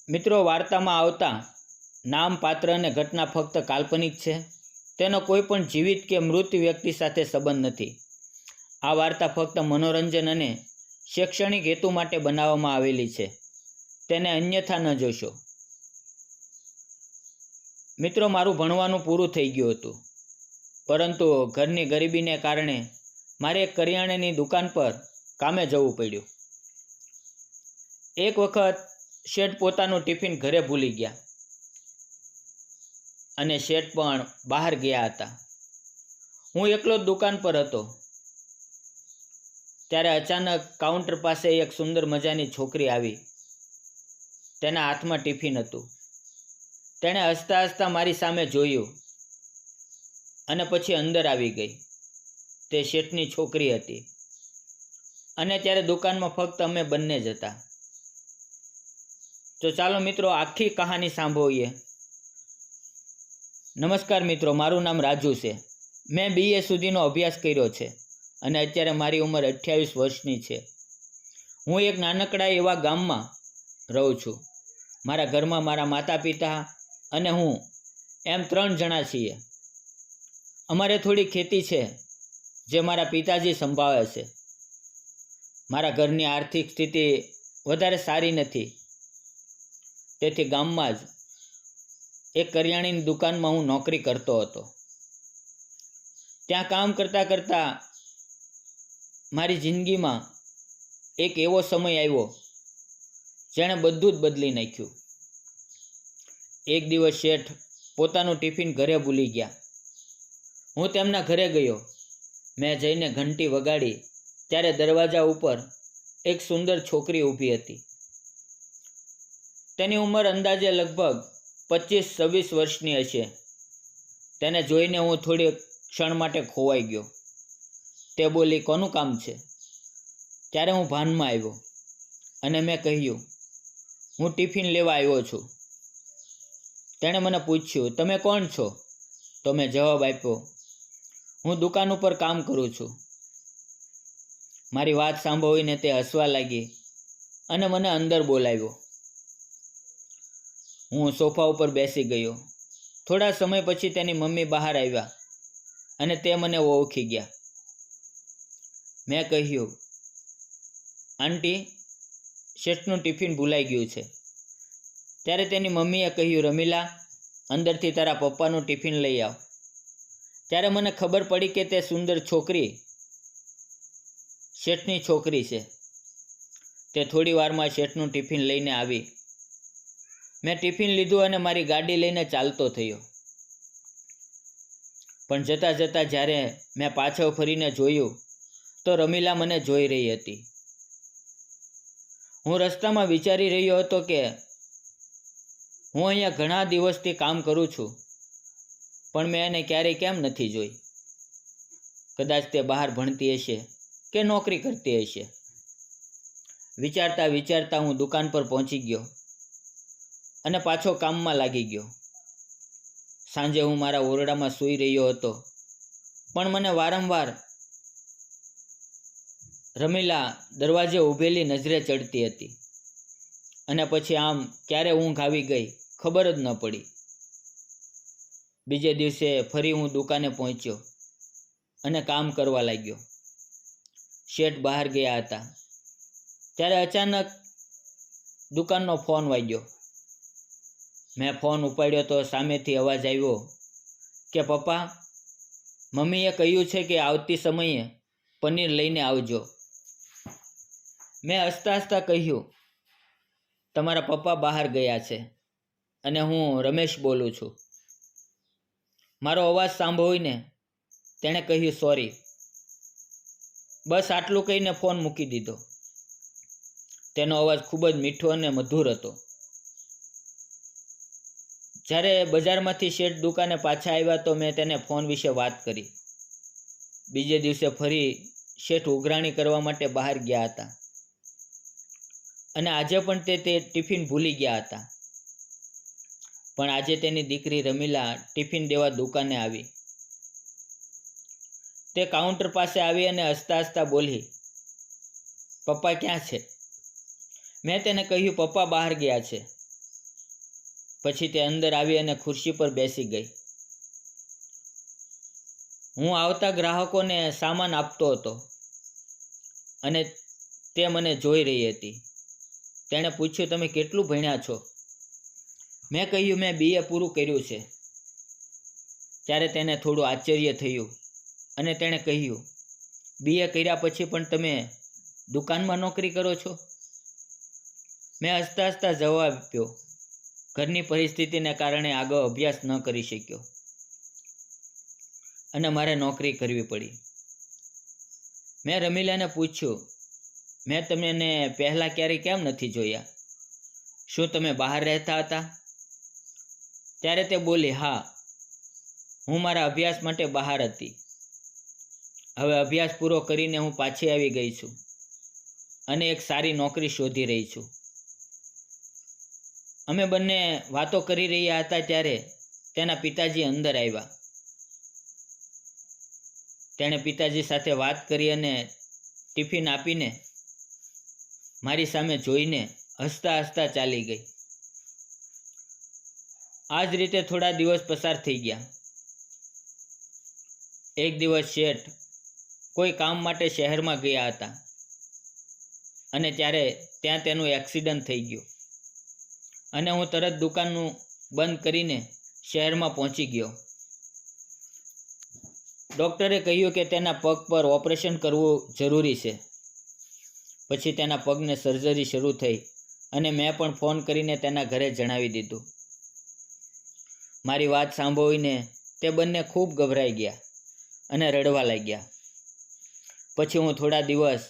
મિત્રો, વાર્તામાં આવતા નામ, પાત્ર અને ઘટના ફક્ત કાલ્પનિક છે. તેનો કોઈ પણ જીવિત કે મૃત વ્યક્તિ સાથે સંબંધ નથી. આ વાર્તા ફક્ત મનોરંજન અને શૈક્ષણિક હેતુ માટે બનાવવામાં આવેલી છે. તેને અન્યથા ન જોશો. મિત્રો, મારું ભણવાનું પૂરું થઈ ગયું હતું, પરંતુ ઘરની ગરીબીને કારણે મારે એક કરિયાણાની દુકાન પર કામે જવું પડ્યું. એક વખત શેઠ પોતાનું ટિફિન ઘરે ભૂલી ગયા અને શેઠ પણ બહાર ગયા હતા. હું એકલો જ દુકાન પર હતો. ત્યારે અચાનક કાઉન્ટર પાસે એક સુંદર મજાની છોકરી આવી. તેના હાથમાં ટિફિન હતું. તેણે હસતા હસતા મારી સામે જોયું અને પછી અંદર આવી ગઈ. તે શેઠની છોકરી હતી અને ત્યારે દુકાનમાં ફક્ત અમે બંને જ હતા. તો ચાલો મિત્રો, આખી કહાની સાંભળીએ. નમસ્કાર મિત્રો, મારું નામ રાજુ છે. મેં BA સુધીનો અભ્યાસ કર્યો છે અને અત્યારે મારી ઉંમર 28 વર્ષની છે. હું એક નાનકડા એવા ગામમાં રહું છું. મારા ઘરમાં મારા માતા પિતા અને હું એમ 3 જણા છીએ. અમારે થોડી ખેતી છે જે મારા પિતાજી સંભાળે છે. મારા ઘરની આર્થિક સ્થિતિ વધારે સારી નથી, તેથી ગામમાં જ એક કરિયાણાની દુકાનમાં હું નોકરી કરતો હતો. ત્યાં કામ કરતાં કરતાં મારી જિંદગીમાં એક એવો સમય આવ્યો જેણે બધું જ બદલી નાખ્યું. એક દિવસ શેઠ પોતાનું ટિફિન ઘરે ભૂલી ગયા. હું તેમના ઘરે ગયો. મેં જઈને ઘંટી વગાડી ત્યારે દરવાજા ઉપર એક સુંદર છોકરી ઊભી હતી. તેની ઉંમર અંદાજે લગભગ 25-26 વર્ષની હશે. તેને જોઈને હું થોડી ક્ષણ માટે ખોવાઈ ગયો. તે બોલી, "કોનું કામ છે?" ત્યારે હું ભાનમાં આવ્યો અને મેં કહ્યું, "હું ટિફિન લેવા આવ્યો છું." તેણે મને પૂછ્યું, "તમે કોણ છો?" તો મેં જવાબ આપ્યો, "હું દુકાન ઉપર કામ કરું છું." મારી વાત સાંભળીને તે હસવા લાગી અને મને અંદર બોલાવ્યો. હું સોફા ઉપર બેસી ગયો. થોડા સમય પછી તેની મમ્મી બહાર આવ્યા અને તે મને ઓળખી ગયા. મેં કહ્યું, "આંટી, શેઠનું ટિફિન ભૂલાઈ ગયું છે." ત્યારે તેની મમ્મીએ કહ્યું, "રમીલા, અંદરથી તારા પપ્પાનું ટિફિન લઈ આવ." ત્યારે મને ખબર પડી કે તે સુંદર છોકરી શેઠની છોકરી છે. તે થોડી વારમાં શેઠનું ટિફિન લઈને આવી. મેં ટિફિન લીધું અને મારી ગાડી લઈને ચાલતો થયો. પણ જતાં જતાં જ્યારે મેં પાછળ ફરીને જોયું તો રમીલા મને જોઈ રહી હતી. હું રસ્તામાં વિચારી રહ્યો હતો કે હું અહીંયા ઘણા દિવસથી કામ કરું છું, પણ મેં એને ક્યારેય કેમ નથી જોઈ. કદાચ તે બહાર ભણતી હશે કે નોકરી કરતી હશે. વિચારતા વિચારતા હું દુકાન પર પહોંચી ગયો અને પાછો કામમાં લાગી ગયો. સાંજે હું મારા ઓરડામાં સૂઈ રહ્યો હતો, પણ મને વારંવાર રમીલા દરવાજે ઊભેલી નજરે ચડતી હતી અને પછી આમ ક્યારે ઊંઘ આવી ગઈ ખબર જ ન પડી. બીજે દિવસે ફરી હું દુકાને પહોંચ્યો અને કામ કરવા લાગ્યો. શેઠ બહાર ગયા હતા. ત્યારે અચાનક દુકાનનો ફોન વાગ્યો. મેં ફોન ઉપાડ્યો તો સામેથી અવાજ આવ્યો કે, "પપ્પા, મમ્મીએ કહ્યું છે કે આવતી સમયે પનીર લઈને આવજો." મેં હસતા હસતા કહ્યું, "તમારા પપ્પા બહાર ગયા છે અને હું રમેશ બોલું છું." મારો અવાજ સાંભળીને તેણે કહ્યું, "સોરી." બસ આટલું કહીને ફોન મૂકી દીધો. તેનો અવાજ ખૂબ જ મીઠો અને મધુર હતો. જ્યારે બજારમાંથી શેઠ દુકાને પાછા આવ્યા તો મેં તેને ફોન વિશે વાત કરી. બીજે દિવસે ફરી શેઠ ઉઘરાણી કરવા માટે બહાર ગયા હતા અને આજે પણ તે ટિફિન ભૂલી ગયા હતા. પણ આજે તેની દીકરી રમીલા ટિફિન દેવા દુકાને આવી. તે કાઉન્ટર પાસે આવી અને હસતા હસતા બોલી, "પપ્પા ક્યાં છે?" મેં તેને કહ્યું, "પપ્પા બહાર ગયા છે." પછી તે અંદર આવી અને ખુરશી પર બેસી ગઈ. હું આવતા ગ્રાહકોને સામાન આપતો હતો અને તે મને જોઈ રહી હતી. તેણે પૂછ્યું, તમે કેટલું ભણ્યા છો? મેં કહ્યું, મેં BA પૂરું કર્યું છે. ત્યારે તેને થોડું આશ્ચર્ય થયું અને તેણે કહ્યું, BA કર્યા પછી પણ તમે દુકાનમાં નોકરી કરો છો? મેં હસતા હસતા જવાબ આપ્યો, ઘરની પરિસ્થિતિને કારણે આગળ અભ્યાસ ન કરી શક્યો અને મારે નોકરી કરવી પડી. મેં રમીલાને પૂછ્યું, મેં તમને પહેલાં ક્યારેય કેમ નથી જોયા? શું તમે બહાર રહેતા હતા? ત્યારે તે બોલી, હા, હું મારા અભ્યાસ માટે બહાર હતી. હવે અભ્યાસ પૂરો કરીને હું પાછી આવી ગઈ છું અને એક સારી નોકરી શોધી રહી છું. અમે બંને વાતો કરી રહ્યા હતા ત્યારે તેના પિતાજી અંદર આવ્યા. તેણે પિતાજી સાથે વાત કરી અને ટિફિન આપીને મારી સામે જોઈને હસતા હસતા ચાલી ગઈ. આ જ રીતે થોડા દિવસ પસાર થઈ ગયા. એક દિવસ શેઠ કોઈ કામ માટે શહેરમાં ગયા હતા અને ત્યારે ત્યાં તેનું એક્સિડન્ટ થઈ ગયું અને હું તરત દુકાનનું બંધ કરીને શહેરમાં પહોંચી ગયો. ડૉક્ટરે કહ્યું કે તેના પગ પર ઓપરેશન કરવું જરૂરી છે. પછી તેના પગને સર્જરી શરૂ થઈ અને મેં પણ ફોન કરીને તેના ઘરે જણાવી દીધું. મારી વાત સાંભળીને તે બંને ખૂબ ગભરાઈ ગયા અને રડવા લાગ્યા. પછી હું થોડા દિવસ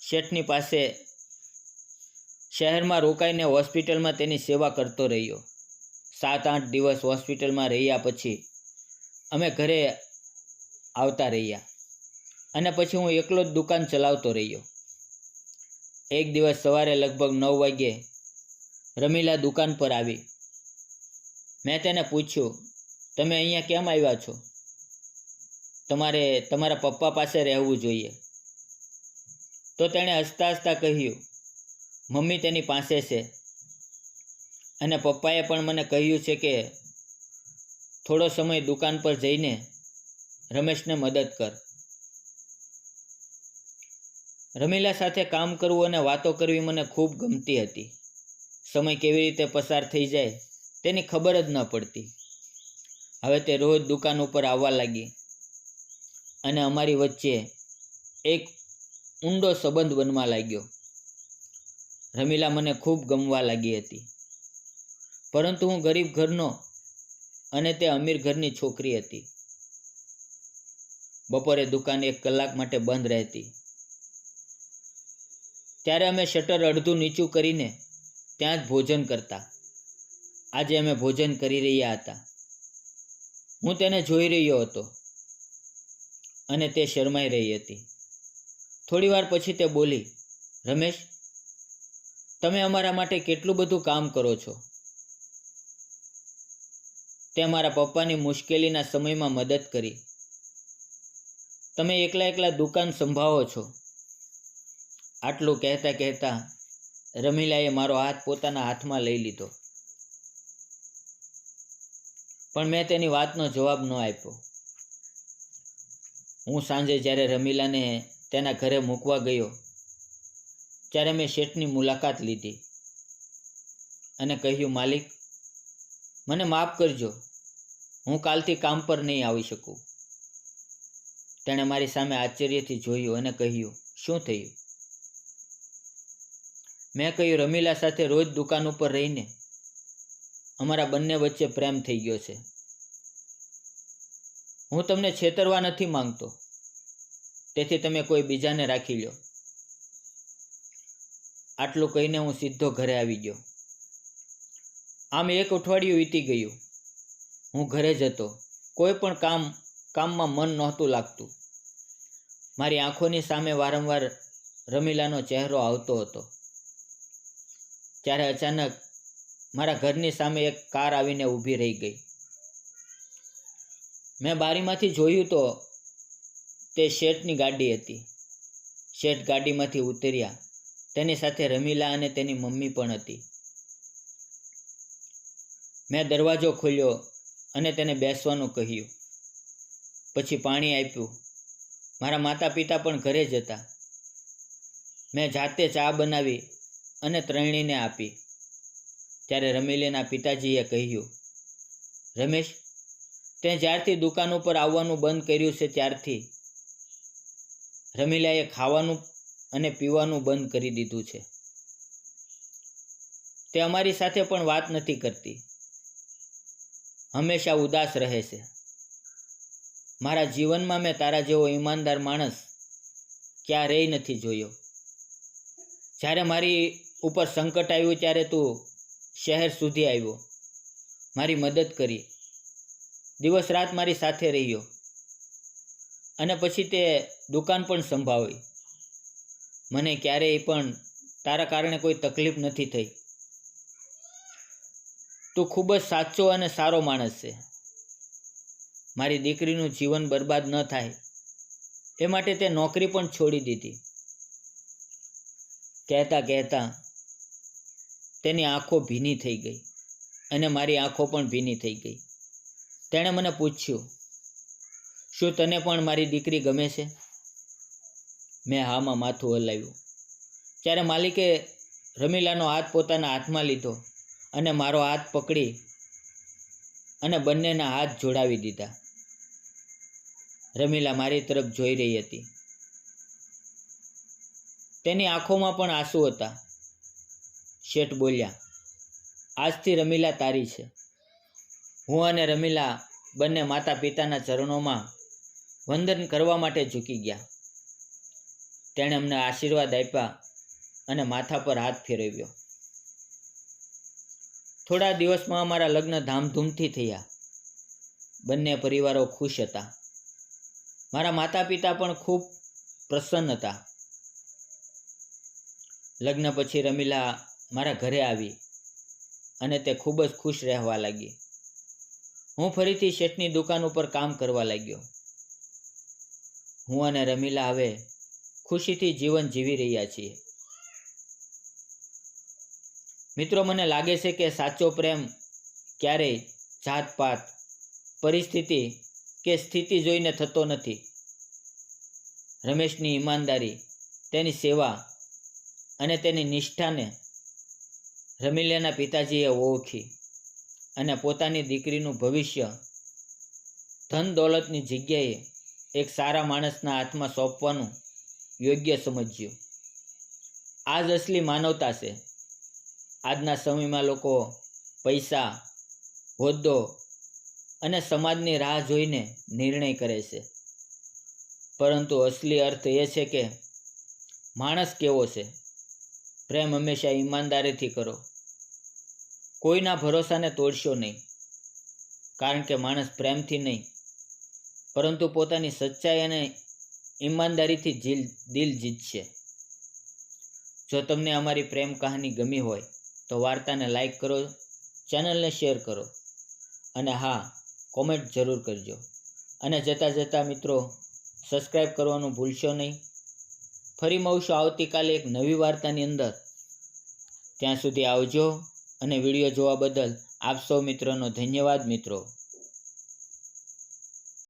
શેઠની પાસે શહેરમાં રોકાઈને હોસ્પિટલમાં તેની સેવા કરતો રહ્યો. 7-8 દિવસ હોસ્પિટલમાં રહ્યા પછી અમે ઘરે આવતા રહ્યા અને પછી હું એકલો જ દુકાન ચલાવતો રહ્યો. એક દિવસ સવારે લગભગ 9 વાગ્યે રમીલા દુકાન પર આવી. મેં તેને પૂછ્યું, તમે અહીંયા કેમ આવ્યા છો? તમારે તમારા પપ્પા પાસે રહેવું જોઈએ. તો તેણે હસતા હસતા કહ્યું, મમ્મી તેની પાસે છે અને પપ્પાએ પણ મને કહ્યું છે કે થોડો સમય દુકાન પર જઈને રમેશને મદદ કર. રમીલા સાથે કામ કરવું અને વાતો કરવી મને ખૂબ ગમતી હતી. સમય કેવી રીતે પસાર થઈ જાય તેની ખબર જ ન પડતી. હવે તે રોજ દુકાન ઉપર આવવા લાગી અને અમારી વચ્ચે એક ઊંડો સંબંધ બનવા લાગ્યો. રમીલા મને ખૂબ ગમવા લાગી હતી, પરંતુ હું ગરીબ ઘરનો અને તે અમીર ઘરની છોકરી હતી. બપોરે દુકાન 1 કલાક માટે બંધ રહેતી. ત્યારે અમે શટર અડધું નીચું કરીને ત્યાં જ ભોજન કરતા. આજે અમે ભોજન કરી રહ્યા હતા. હું તેને જોઈ રહ્યો હતો અને તે શરમાઈ રહી હતી. થોડીવાર પછી તે બોલી, રમેશ, તમે અમારા માટે કેટલું બધું કામ કરો છો. તે મારા પપ્પાની મુશ્કેલીના સમયમાં મદદ કરી. તમે એકલા દુકાન સંભાળો છો. આટલું કહેતા કહેતા રમીલાએ મારો હાથ પોતાના હાથમાં લઈ લીધો, પણ મેં તેની વાતનો જવાબ ન આપ્યો. હું સાંજે જ્યારે રમીલાને તેના ઘરે મૂકવા ગયો ત્યારે મેં શેઠની મુલાકાત લીધી અને કહ્યું, માલિક, મને માફ કરજો, હું કાલથી કામ પર નહીં આવી શકું. તેણે મારી સામે આશ્ચર્યથી જોયું અને કહ્યું, શું થયું? મેં કહ્યું, રમીલા સાથે રોજ દુકાન ઉપર રહીને અમારા બંને વચ્ચે પ્રેમ થઈ ગયો છે. હું તમને છેતરવા નથી માંગતો, તેથી તમે કોઈ બીજાને રાખી લો. આટલું કહીને હું સીધો ઘરે આવી ગયો. આમ 1 અઠવાડિયું વીતી ગયું. હું ઘરે જ હતો. કોઈ પણ કામમાં મન નહોતું લાગતું. મારી આંખોની સામે વારંવાર રમીલાનો ચહેરો આવતો હતો. ત્યારે અચાનક મારા ઘરની સામે એક કાર આવીને ઊભી રહી ગઈ. મેં બારીમાંથી જોયું તો તે શેઠની ગાડી હતી. શેઠ ગાડીમાંથી ઉતર્યા. તેની સાથે રમીલા અને તેની મમ્મી પણ હતી. મેં દરવાજો ખોલ્યો અને તેને બેસવાનું કહ્યું. પછી પાણી આપ્યું. મારા માતા પિતા પણ ઘરે જ હતા. મેં જાતે ચા બનાવી અને ત્રણેયને આપી. ત્યારે રમીલાના પિતાજીએ કહ્યું, રમેશ, તે જ્યારથી દુકાન ઉપર આવવાનું બંધ કર્યું છે ત્યારથી રમીલાએ ખાવાનું અને પીવાનું બંધ કરી દીધું છે. તે અમારી સાથે પણ વાત નથી કરતી. હંમેશા ઉદાસ રહે છે. મારા જીવનમાં મેં તારા જેવો ઈમાનદાર માણસ ક્યારેય નથી જોયો. જ્યારે મારી ઉપર સંકટ આવ્યું ત્યારે તું શહેર સુધી આવ્યો, મારી મદદ કરી, દિવસ રાત મારી સાથે રહ્યો અને પછી તે દુકાન પણ સંભાળી. મને ક્યારેય પણ તારા કારણે કોઈ તકલીફ નથી થઈ. તું ખૂબ જ સાચો અને સારો માણસ છે. મારી દીકરીનું જીવન બરબાદ ન થાય એ માટે તે નોકરી પણ છોડી દીધી. કહેતા કહેતા તેની આંખો ભીની થઈ ગઈ અને મારી આંખો પણ ભીની થઈ ગઈ. તેણે મને પૂછ્યું, શું તને પણ મારી દીકરી ગમે છે? મેં હામાં માથું હલાવ્યું. ત્યારે માલિકે રમીલાનો હાથ પોતાના હાથમાં લીધો અને મારો હાથ પકડી અને બંનેના હાથ જોડાવી દીધા. રમીલા મારી તરફ જોઈ રહી હતી. તેની આંખોમાં પણ આંસુ હતા. શેઠ બોલ્યા, આજથી રમીલા તારી છે. હું અને રમીલા બંને માતા પિતાના ચરણોમાં વંદન કરવા માટે ઝૂકી ગયા. તેણે અમને આશીર્વાદ આપ્યા અને માથા પર હાથ ફેરવ્યો. થોડા દિવસમાં અમારા લગ્ન ધામધૂમથી થયા. બંને પરિવારો ખુશ હતા. મારા માતા પિતા પણ ખૂબ પ્રસન્ન હતા. લગ્ન પછી રમીલા મારા ઘરે આવી અને તે ખૂબ જ ખુશ રહેવા લાગી. હું ફરીથી શેઠની દુકાન ઉપર કામ કરવા લાગ્યો. હું અને રમીલા હવે ખુશીથી જીવન જીવી રહ્યા છીએ. મિત્રો, મને લાગે છે કે સાચો પ્રેમ ક્યારેય જાતપાત, પરિસ્થિતિ કે સ્થિતિ જોઈને થતો નથી. રમેશની ઈમાનદારી, તેની સેવા અને તેની નિષ્ઠાને રમીલાના પિતાજીએ ઓળખી અને પોતાની દીકરીનું ભવિષ્ય ધન દોલતની જગ્યાએ એક સારા માણસના હાથમાં સોંપવાનું યોગ્ય સમજ્યું. આ જ અસલી માનવતા છે. આજના સમયમાં લોકો પૈસા, હોદ્દો અને સમાજની રાહ જોઈને નિર્ણય કરે છે, પરંતુ અસલી અર્થ એ છે કે માણસ કેવો છે. પ્રેમ હંમેશા ઈમાનદારીથી કરો. કોઈના ભરોસાને તોડશો નહીં, કારણ કે માણસ પ્રેમથી નહીં પરંતુ પોતાની સચ્ચાઈ અને ઈમાનદારીથી દિલ જીતશે. જો તમને અમારી પ્રેમ કહાની ગમી હોય તો વાર્તાને લાઈક કરો, ચેનલને શેર કરો અને હા, કોમેન્ટ જરૂર કરજો. અને જતાં મિત્રો, સબસ્ક્રાઈબ કરવાનું ભૂલશો નહીં. ફરી મળશું આવતીકાલે એક નવી વાર્તાની અંદર. ત્યાં સુધી આવજો અને વિડીયો જોવા બદલ આપ સૌ મિત્રોનો ધન્યવાદ મિત્રો.